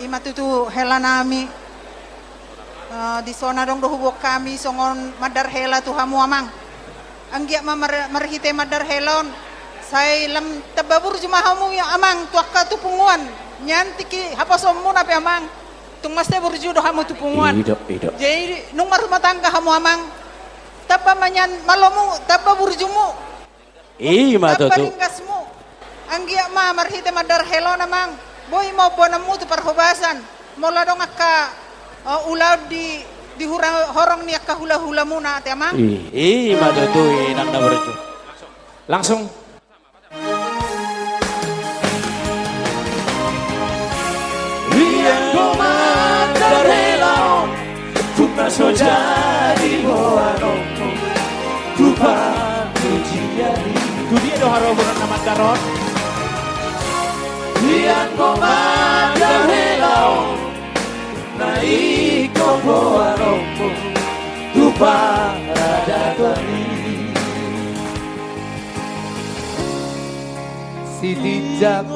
ima tutu hela nami di zona dong dohubok kami songon madar hela tu hamu amang anggia marhite madar helon sai lam tababur juma hamu ya amang tuakka tu punguan nyantiki hapasomu nape amang tung maste burju do hamu tu punguan jadi nung rumah tangga hamu amang tapa manyan malomu tapa burjumu matu tapa tu ringgasmu anggia marhite madar helon amang boy mau bonamu tu parhobasan mola dong akka ulau di horong ni akka hula-hula muna ate amang matu tu enak na berju langsung Yang komadar helon Puna so jadi boano Kupa kujiari Itu dia doa rombongan nama Daron. Yang komadar helon Naiko boano Kupa rada kami Si dijak